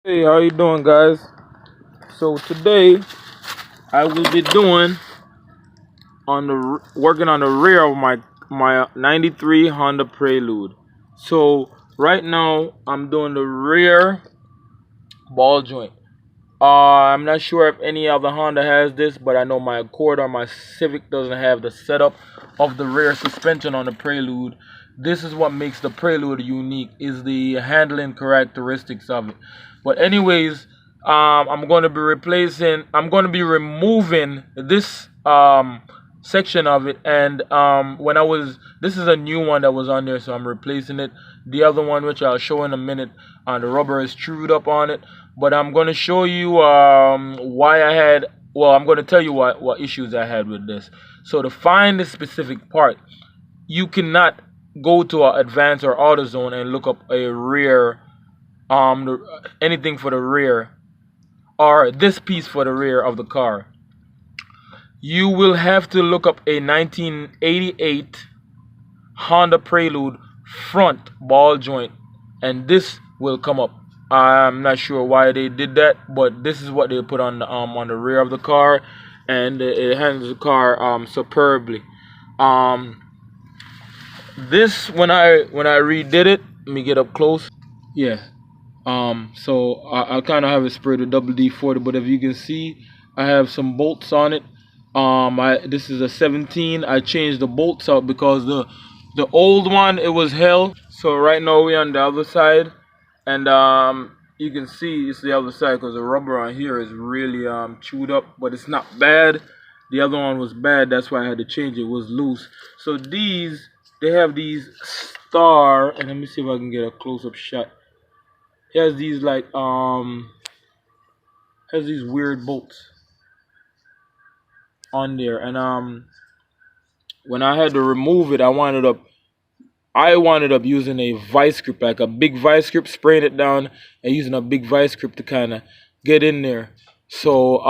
Hey, how you doing, guys? So today I will be doing working on the rear of my '93 Honda Prelude. So right now I'm doing the rear ball joint. I'm not sure if any other Honda has this, but I know my Accord or my Civic doesn't have the setup of the rear suspension on the Prelude. This is what makes the Prelude unique, is the handling characteristics of it. But anyways, I'm going to be removing this section of it, and this is a new one that was on there, so I'm replacing it. The other one, which I'll show in a minute, the rubber is chewed up on it. But I'm going to show you why I had, well, I'm going to tell you what issues I had with this. So to find this specific part, you cannot go to an advanced or AutoZone and look up a rear, anything for the rear, or this piece for the rear of the car. You will have to look up a 1988 Honda Prelude front ball joint, and this will come up. I'm not sure why they did that, but this is what they put on the rear of the car, and it handles the car superbly. Um, this when I redid it, let me get up close. Yeah. So I kind of have it sprayed with double D40, but if you can see, I have some bolts on it. This is a 17. I changed the bolts out because the old one, it was hell. So right now we're on the other side, and you can see it's the other side because the rubber on here is really chewed up, but it's not bad. The other one was bad, that's why I had to change it. It was loose. So they have these star, and let me see if I can get a close-up shot. It has these has these weird bolts on there, and when I had to remove it, I wound up using a vice grip, like a big vice grip, spraying it down and using a big vice grip to kind of get in there. So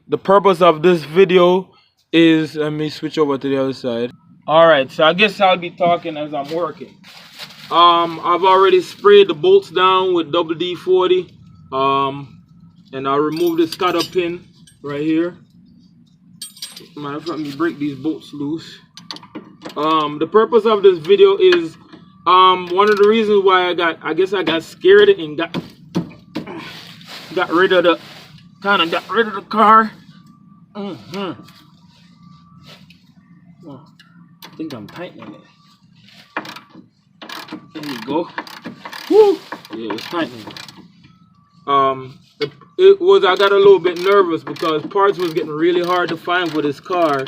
the purpose of this video is, let me switch over to the other side. All right, so I guess I'll be talking as I'm working. I've already sprayed the bolts down with double D40. And I'll remove this cutter pin right here. Matter of fact, let me break these bolts loose. The purpose of this video is one of the reasons why I guess I got scared and got rid of the car. Oh, I think I'm tightening it. There you go. Woo! Yeah, it's tightening. I got a little bit nervous because parts was getting really hard to find for this car.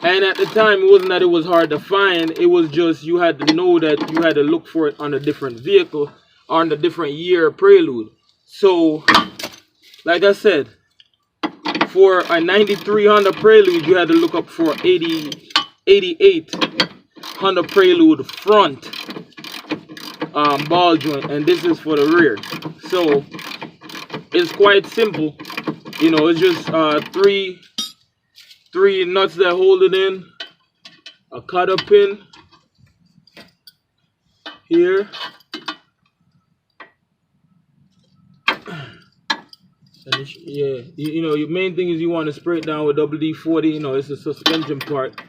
And at the time, it wasn't that it was hard to find. It was just you had to know that you had to look for it on a different vehicle, on a different year Prelude. So, like I said, for a 93 Honda Prelude, you had to look up for 88 Honda Prelude front ball joint. And this is for the rear. So, it's quite simple. You know, it's just three nuts that hold it in, a cutter pin here, and you know, your main thing is you want to spray it down with double D40. You know, it's a suspension part,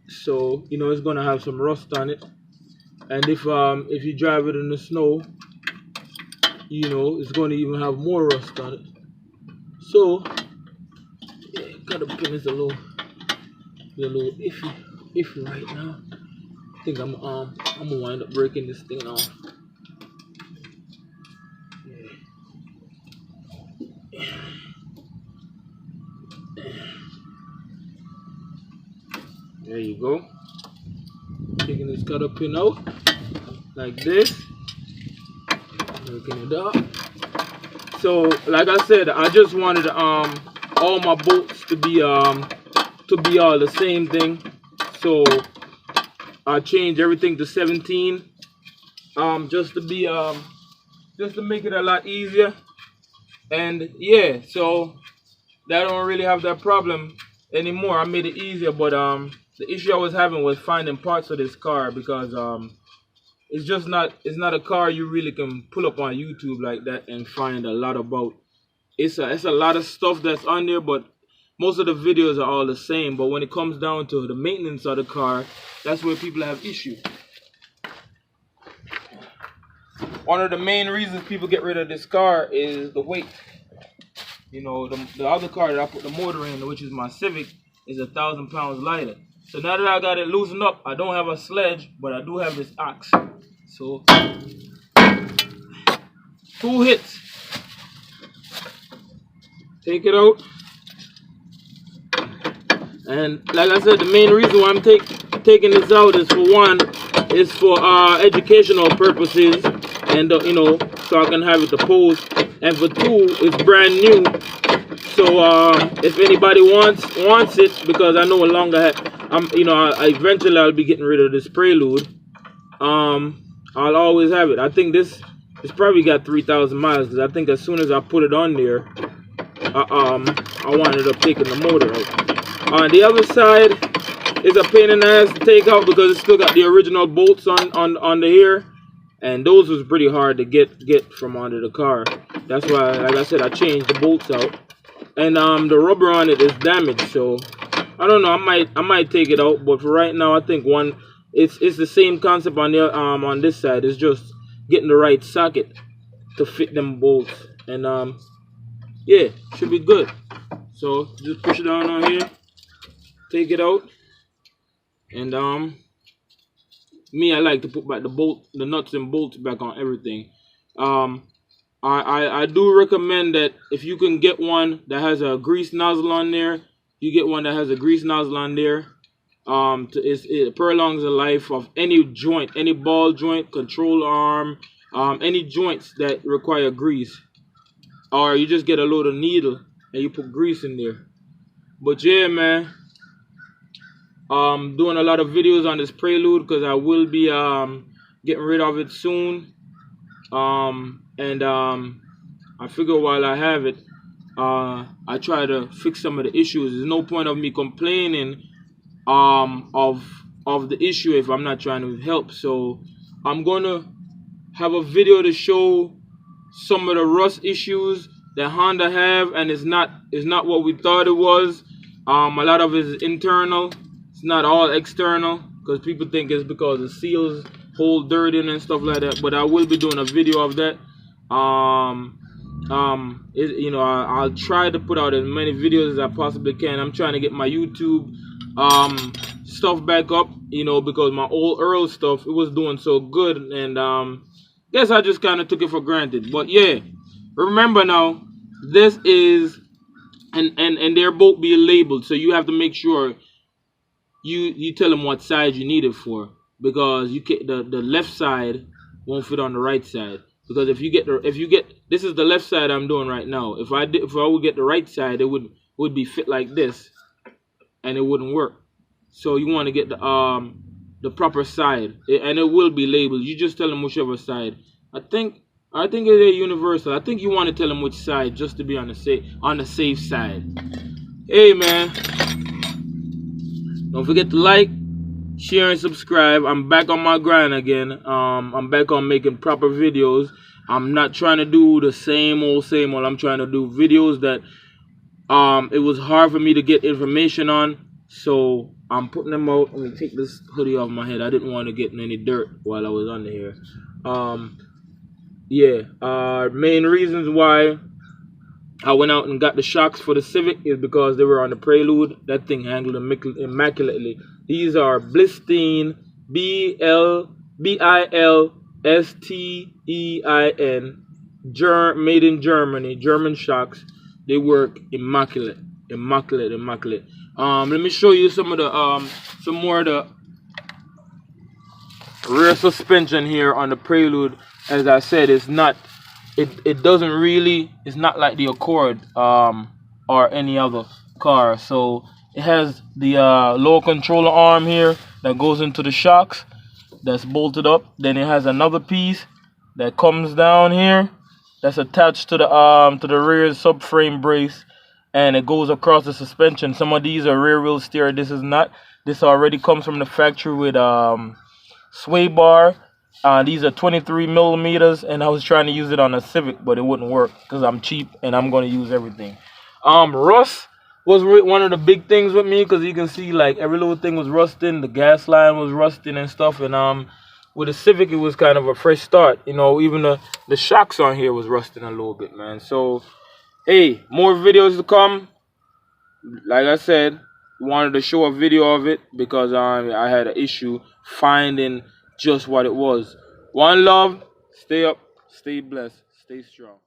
so you know it's gonna have some rust on it, and if you drive it in the snow, you know it's going to even have more rust on it. So yeah, cutter pin is a little iffy right now. I think I'm gonna wind up breaking this thing off. There you go. Taking this cutter pin out like this, working it up. So like I said, I just wanted all my bolts to be all the same thing. So I changed everything to 17 just to make it a lot easier. And yeah, so I don't really have that problem anymore. I made it easier, but the issue I was having was finding parts for this car because it's just not, it's not a car you really can pull up on YouTube like that and find a lot about. It's a lot of stuff that's on there, but most of the videos are all the same. But when it comes down to the maintenance of the car, that's where people have issue. One of the main reasons people get rid of this car is the weight. You know, the other car that I put the motor in, which is my Civic, is 1,000 pounds lighter. So now that I got it loosened up, I don't have a sledge, but I do have this axe. So 2 hits. Take it out. And like I said, the main reason why I'm taking this out is, for one, is for educational purposes, and you know, so I can have it to pose. And for two, it's brand new. So if anybody wants it, because I no longer have, you know, eventually I'll be getting rid of this Prelude. I'll always have it. I think it's probably got 3,000 miles, because I think as soon as I put it on there, I wound up taking the motor out. On the other side is a pain in the ass to take out, because it's still got the original bolts on the here, and those was pretty hard to get from under the car. That's why, like I said, I changed the bolts out, and the rubber on it is damaged. So I don't know. I might take it out, but for right now, I think it's the same concept on the on this side. It's just getting the right socket to fit them bolts, and yeah, should be good. So just push it down on here, take it out, and me, I like to put back the nuts and bolts back on everything. I do recommend that if you can get one that has a grease nozzle on there, you get one that has a grease nozzle on there. It prolongs the life of any joint, any ball joint, control arm, any joints that require grease. Or you just get a load of needle and you put grease in there. But yeah, man, doing a lot of videos on this Prelude, because I will be getting rid of it soon. I figure while I have it, I try to fix some of the issues. There's no point of me complaining of the issue if I'm not trying to help. So I'm gonna have a video to show some of the rust issues that Honda have, and it's not what we thought it was. A lot of it is internal. It's not all external, because people think it's because the seals hold dirt in and stuff like that. But I will be doing a video of that. You know, I'll try to put out as many videos as I possibly can. I'm trying to get my YouTube stuff back up, you know, because my old Errol stuff, it was doing so good, and guess I just kind of took it for granted. But yeah, remember now, this is and they're both being labeled, so you have to make sure you tell them what side you need it for, because you can, the left side won't fit on the right side. Because if you get this is the left side I'm doing right now. If I would get the right side, it would be fit like this, and it wouldn't work. So you want to get the proper side, and it will be labeled. You just tell them whichever side. I think it's universal. I think you want to tell them which side, just to be on the safe side. Hey man, don't forget to like, share, and subscribe. I'm back on my grind again. I'm back on making proper videos. I'm not trying to do the same old. I'm trying to do videos that it was hard for me to get information on. So I'm putting them out. Let me take this hoodie off my head. I didn't want to get in any dirt while I was under here. Yeah. Main reasons why I went out and got the shocks for the Civic is because they were on the Prelude. That thing handled immaculately. These are Bilstein, Bilstein, made in Germany, German shocks. They work immaculate. Let me show you some of the some more of the rear suspension here on the Prelude. As I said, it's not. It doesn't really. It's not like the Accord or any other car. So it has the lower controller arm here that goes into the shocks. That's bolted up. Then it has another piece that comes down here. That's attached to the rear subframe brace, and it goes across the suspension. Some of these are rear wheel steer. This is not. This already comes from the factory with sway bar. These are 23 millimeters, and I was trying to use it on a Civic, but it wouldn't work because I'm cheap and I'm going to use everything. Rust was one of the big things with me because you can see like every little thing was rusting. The gas line was rusting and stuff, and with the Civic it was kind of a fresh start. You know, even the shocks on here was rusting a little bit, man. So hey, more videos to come. Like I said, wanted to show a video of it because I had an issue finding just what it was. One love, stay up, stay blessed, stay strong.